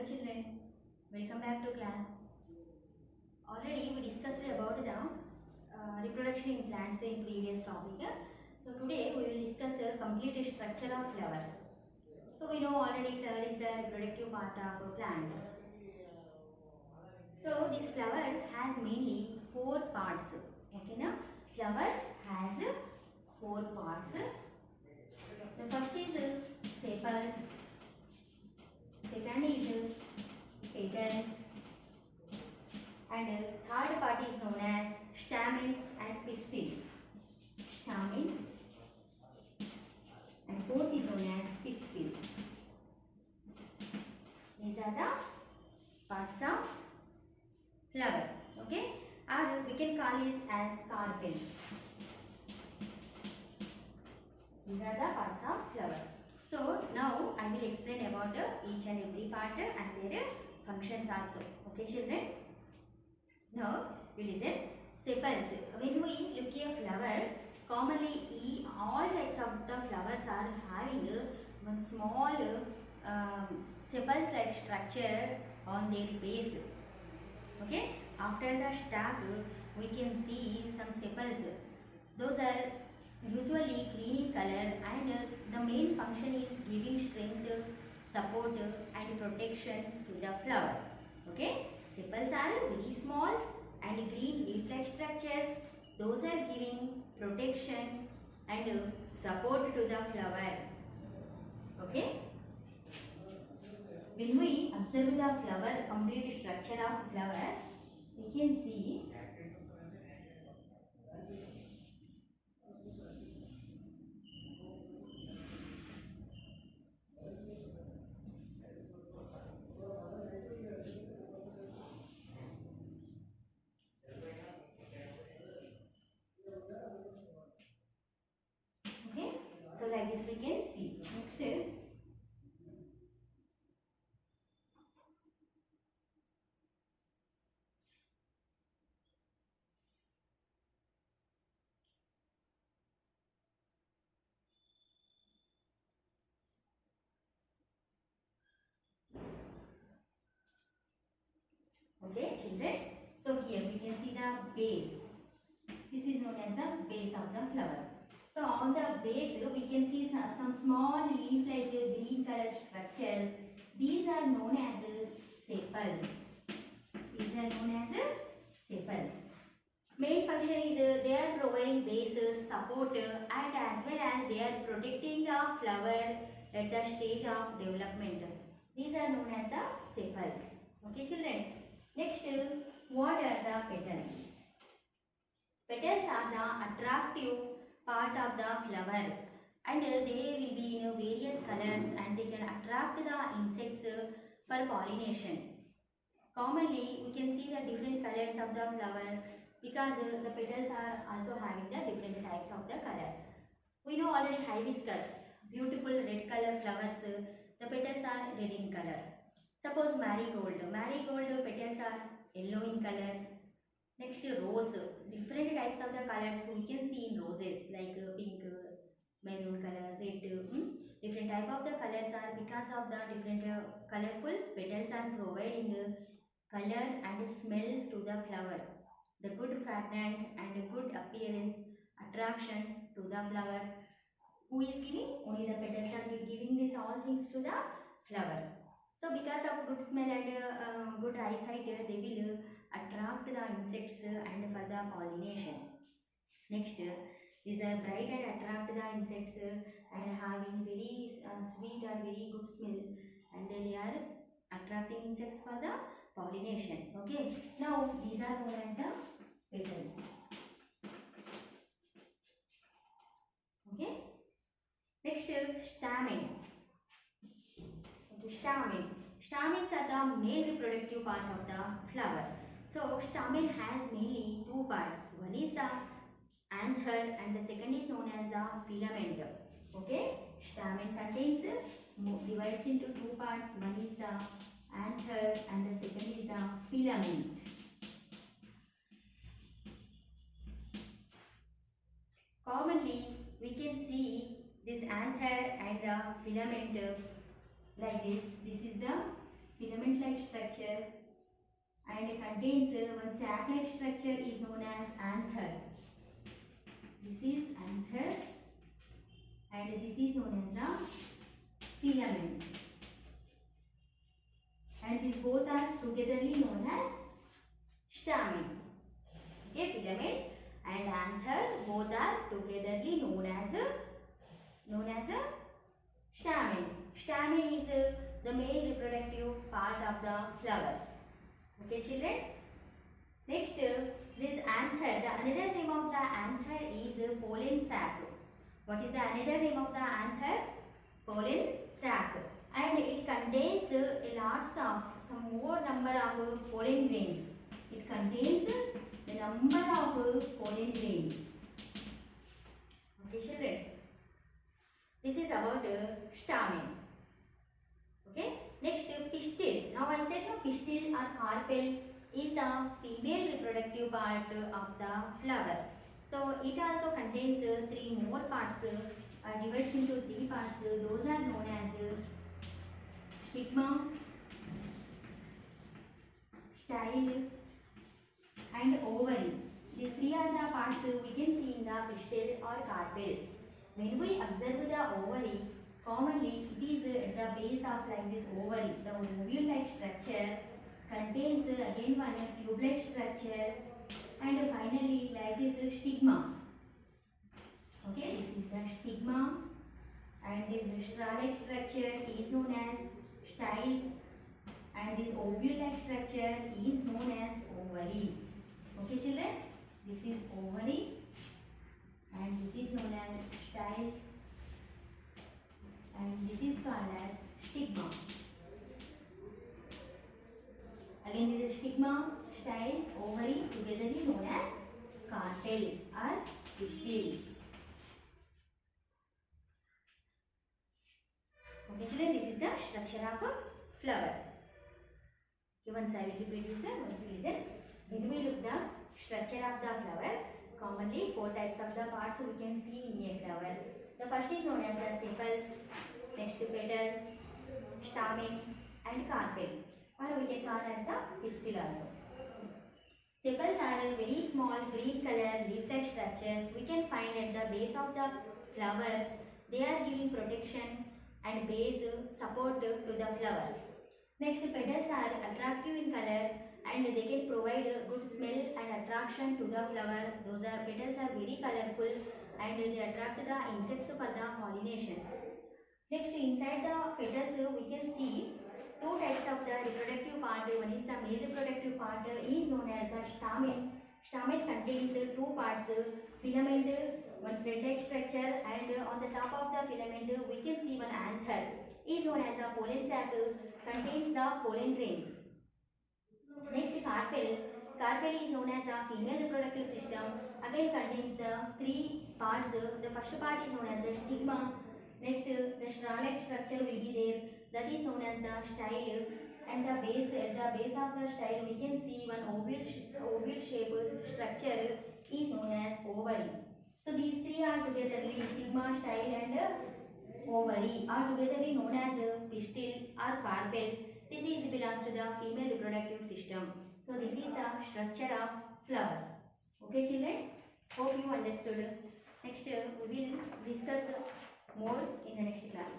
children, welcome back to class. Already we discussed about the reproduction in plants in previous topic. So today we will discuss a complete structure of flower. So we know already flower is the reproductive part of a plant. So this flower has mainly four parts. Okay, now flower has four parts. The first is sepals. Second is petals. And third part is known as stamens and pistil. Stamen. And fourth is known as pistil. These are the parts of flower. Okay. Or we can call this as carpel. These are the parts of flower. So now I will explain about each and every part and their functions also. Okay, children. Now we listen. Sepals. When we look at a flower, commonly all types of the flowers are having one small sepals like structure on their base. Okay. After the stalk, we can see some sepals. Those are usually green in color, and the main function is giving strength, support and protection to the flower. Okay. Sepals are very small and green leaf-like structures. Those are giving protection and support to the flower. Okay. When we observe the flower, complete structure of flower, we can see okay. So like this we can see. Next. Okay, children. So here we can see the base. This is known as the base of the flower. So on the base we can see some small leaf-like green color structures. These are known as sepals. These are known as sepals. Main function is they are providing base, support, and as well as they are protecting the flower at the stage of development. These are known as the sepals. Okay, children. Next, what are the petals? Petals are the attractive part of the flower, and they will be in various colors and they can attract the insects for pollination. Commonly, we can see the different colors of the flower because the petals are also having the different types of the color. We know already hibiscus, beautiful red color flowers, the petals are red in color. Suppose marigold. Marigold petals are yellow in color. Next, rose. Different types of the colors we can see in roses like pink, maroon color, red. Different type of the colors are because of the different colorful petals are providing color and smell to the flower. The good fragrance and good appearance, attraction to the flower. Who is giving? Only the petals are giving these all things to the flower. So because of good smell and good eyesight, they will attract the insects and for the pollination. Next, these are bright and attract the insects and having very sweet or very good smell, and they are attracting insects for the pollination. Okay. Now these are known as the petals. Okay. Next, stamen. Stamen. Stamens are the male reproductive part of the flower. So stamen has mainly two parts. One is the anther and the second is known as the filament. Okay. Stamen contains divides into two parts. One is the anther and the second is the filament. Commonly we can see this anther and the filament like this. This is the filament structure and contains one sac-like structure is known as anther. This is anther and this is known as the filament. And these both are togetherly known as stamen. Okay, filament and anther both are togetherly known as a stamen. Stamen is the male reproductive part of the flower. Okay, children. Next, this anther. The another name of the anther is pollen sac. What is the another name of the anther? Pollen sac. And it contains a lots of some more number of pollen grains. It contains the number of pollen grains. Okay, children. This is about stamen. Okay. Next, pistil. Now I said no, pistil or carpel is the female reproductive part of the flower. So it also contains three more parts. Divides into three parts. Those are known as stigma, style, and ovary. These three are the parts we can see in the pistil or carpel. When we observe the ovary, commonly it is at the base of like this ovary. The ovule-like structure contains again one tube-like structure and finally like this stigma. Okay, this is the stigma and this straw-like structure is known as style and this ovule-like structure is known as ovary. Okay, children, this is ovary and this is known as style and this is called as stigma. Again, this is stigma, style, ovary togetherly known as carpel or pistil. Okay, children, this is the structure of a flower. Okay, once I will repeat this, once you listen. When we look the structure of the flower, commonly four types of the parts we can see in a flower. The first is known as the sepals, next petals, stamen and carpel, or we can call as the pistil also. Sepals are very small green color leaf-like structures we can find at the base of the flower. They are giving protection and base support to the flower. Next, petals are attractive in color and they can provide a good smell and attraction to the flower. Those petals are very colorful and they attract the insects for the pollination. Next, inside the petals we can see two types of the reproductive part. One is the male reproductive part is known as the stamen. Stamen contains two parts, filament, one thread-like structure, and on the top of the filament we can see one anther is known as the pollen sac, contains the pollen grains. Next, carpel. Carpel is known as the female reproductive system. Again contains the three parts. The first part is known as the stigma. Next, the straw-like structure will be there. That is known as the style. And the base, at the base of the style, we can see one ovule shaped structure is known as ovary. So these three are togetherly stigma, style, and ovary are togetherly known as pistil or carpel. This is belongs to the female reproductive system. So this is the structure of flower. Okay, children? Hope you understood. Next, we will discuss more in the next class.